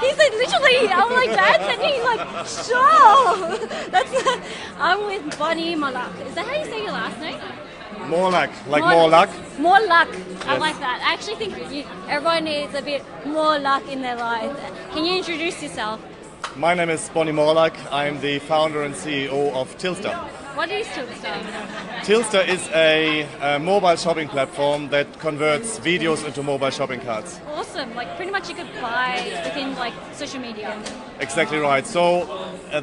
He said literally, I'm like, Dad, and he's like, sure. I'm with Bonny Morlak. Is that how you say your last name? Morlak, like more luck. More luck. I Yes. like that. I actually think everyone needs a bit more luck in their life. Can you introduce yourself? My name is Bonny Morlak. I'm the founder and CEO of Tiltsta. What is Tiltsta? Tiltsta is a mobile shopping platform that converts videos into mobile shopping carts. Awesome. Like pretty much you could buy within like social media. Exactly right. So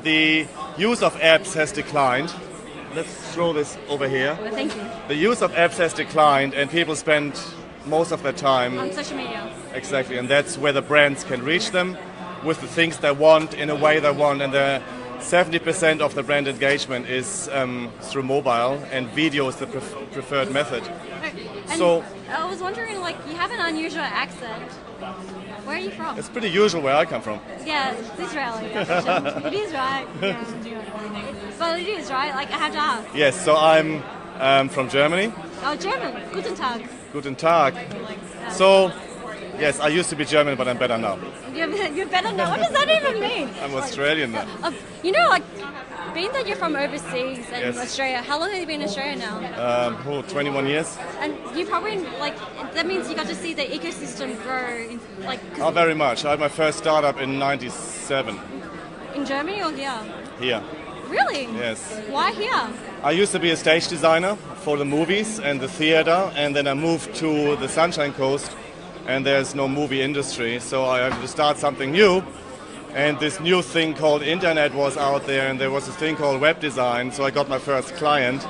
the use of apps has declined. Let's throw this over here. Well, thank you. The use of apps has declined and people spend most of their time On social media. exactly, and that's where the brands can reach them with the things they want in a way they want, and 70% of the brand engagement is through mobile, and video is the preferred method. And So I was wondering, like, you have an unusual accent. Where are you from? it's pretty usual where I come from. Yeah, it's Israeli. It is right. Yeah. But it is right. Like I have to ask. Yes, so I'm from Germany. Oh, German. Guten Tag. Guten Tag. So, yes, I used to be German, but I'm better now. You're better now. What does that even mean? I'm Australian now. You know, like, being that you're from overseas and Yes. Australia, how long have you been in Australia now? 21 years. And you probably, like, that means you got to see the ecosystem grow, like, 'cause Oh, very much. I had my first startup in '97 in Germany or here? here. Really? Yes. Why here? I used to be a stage designer for the movies and the theater, and then I moved to the Sunshine Coast, and there's no movie industry, so I had to start something new. And this new thing called internet was out there, and there was a thing called web design, so I got my first client.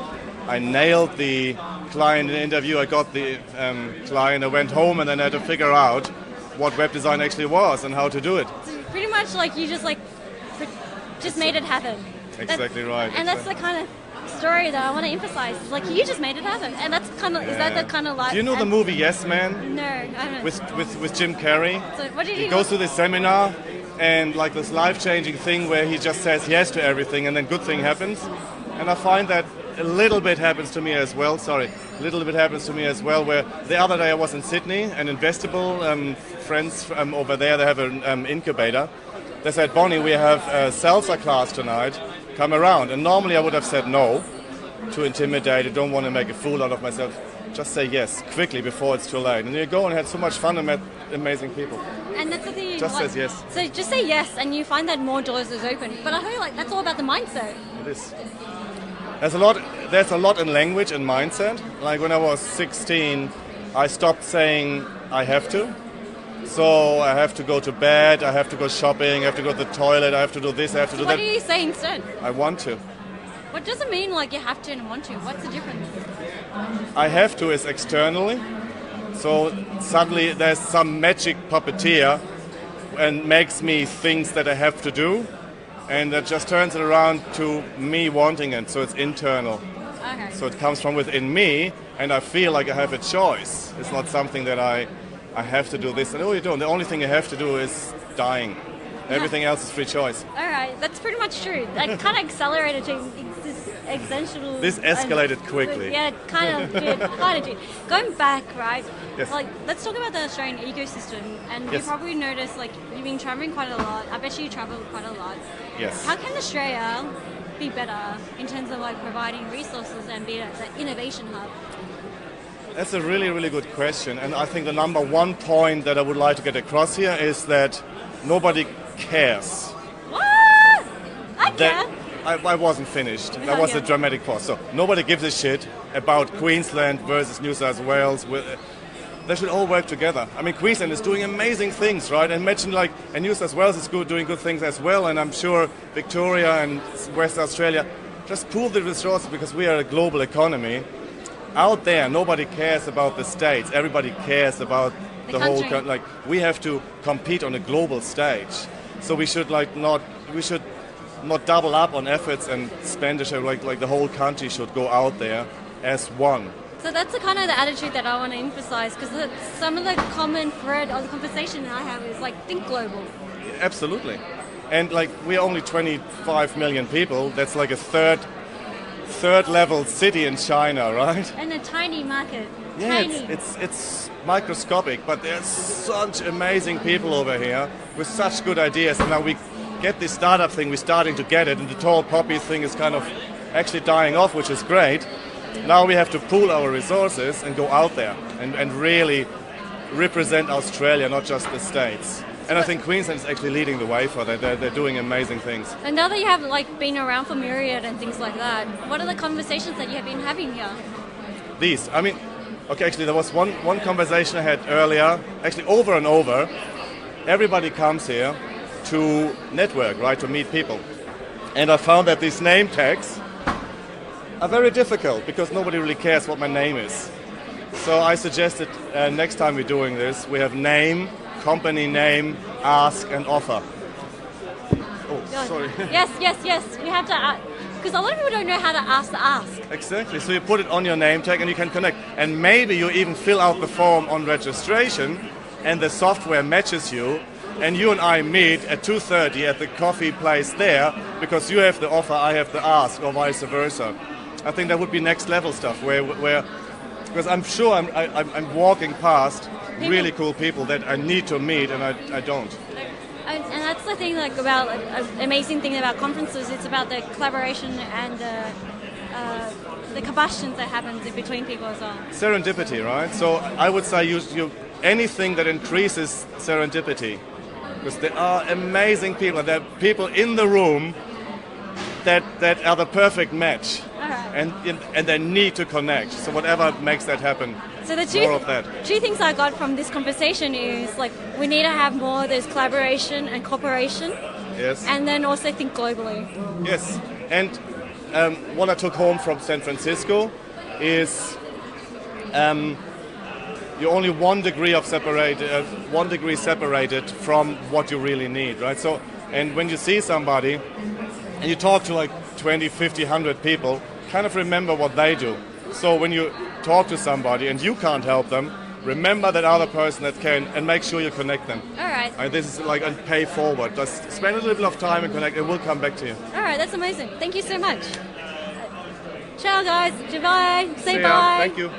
I nailed the client in the interview, I got the client, I went home, and then I had to figure out what web design actually was and how to do it. So pretty much, like, you just, like, just made it happen. Exactly right. And that's the kind of story that I want to emphasize. It's like, you just made it happen. And that's kind of, is that the kind of life? Do you know the movie Yes Man? No, I don't know. With Jim Carrey? So what did He goes to this seminar and like this life-changing thing where he just says yes to everything and then good thing happens. And I find that a little bit happens to me as well. A little bit happens to me as well. Where the other day I was in Sydney, and Investable friends over there, they have an incubator. They said, Bonnie, we have a salsa class tonight. Come around. And normally I would have said no, too intimidated, don't want to make a fool out of myself. Just say yes quickly before it's too late. And you go and had so much fun and met amazing people. And that's the thing. Just says yes. So just say yes, and you find that more doors is open. But I feel like that's all about the mindset. It is. There's a lot in language and mindset. Like when I was 16, I stopped saying I have to. So I have to go to bed, I have to go shopping, I have to go to the toilet, I have to do this, I have to do What that. do you say instead? I want to. What does it mean, like, you have to and want to? What's the difference? I have to is externally. So suddenly there's some magic puppeteer and makes me things that I have to do. And that just turns it around to me wanting it. So it's internal. Okay. So it comes from within me, and I feel like I have a choice. It's not something that I have to do this. And you don't. The only thing you have to do is dying. Everything else is free choice. All right, that's pretty much true. Like, kind of accelerated to this essential. This escalated quickly. Yeah, kind of did. Kind of did. Going back, right? Yes. Like, let's talk about the Australian ecosystem. And you Yes. probably noticed, like, you've been traveling quite a lot. I bet you travel quite a lot. Yes. How can Australia be better in terms of like providing resources and be the innovation hub? That's a really, really good question. And I think the number one point that I would like to get across here is that nobody cares. What? I That- care. I wasn't finished. That was a Okay. dramatic pause. So nobody gives a shit about Queensland versus New South Wales. They should all work together. I mean, Queensland is doing amazing things, right? And imagine and New South Wales is doing good things as well. And I'm sure Victoria and West Australia just pool the resources because we are a global economy. Out there, nobody cares about the states. Everybody cares about The whole country. we have to compete on a global stage. So we should not double up on efforts and expenditure. Like the whole country should go out there as one. So that's the kind of the attitude that I want to emphasize, because some of the common thread of the conversation I have is like, think global. Absolutely. And we're only 25 million people. That's like a third level city in China, right? And a tiny market. Yeah, Tiny. it's microscopic, but there's such amazing people over here with such good ideas. And now we get this startup thing, we're starting to get it, and the tall poppy thing is kind of actually dying off, which is great. Now we have to pool our resources and go out there and really represent Australia, not just the States. And I think Queensland is actually leading the way for that. They're doing amazing things. And now that you have like been around for Myriad and things like that, what are the conversations that you have been having here? These, I mean, okay, actually there was one conversation I had earlier, actually over and over. Everybody comes here to network, right, to meet people. And I found that these name tags are very difficult because nobody really cares what my name is. So I suggested next time we're doing this, we have name, company name, ask and offer. Oh, sorry. Yes. You have to, because a lot of people don't know how to ask. Exactly. So you put it on your name tag and you can connect. And maybe you even fill out the form on registration and the software matches you. And you and I meet at 2:30 at the coffee place there because you have the offer, I have the ask, or vice versa. I think that would be next level stuff where because I'm sure I'm walking past really cool people that I need to meet and I don't. And that's the thing, like about amazing thing about conferences. It's about the collaboration and the combustions that happens in between people as well. Serendipity, right? So I would say use anything that increases serendipity, because there are amazing people. There are people in the room that are the perfect match, and they need to connect. So whatever makes that happen. So the more of that. two things I got from this conversation is like we need to have more of this collaboration and cooperation. Yes. And then also think globally. Yes. And what I took home from San Francisco is you're only 1 degree separated from what you really need, right? So, and when you see somebody and you talk to like 20, 50, 100 people, kind of remember what they do. So when you talk to somebody and you can't help them, remember that other person that can and make sure you connect them. All right. And this is like a pay forward. Just spend a little bit of time and connect. It will come back to you. All right, that's amazing. Thank you so much. Ciao, guys. Goodbye. Say See ya. bye. Thank you.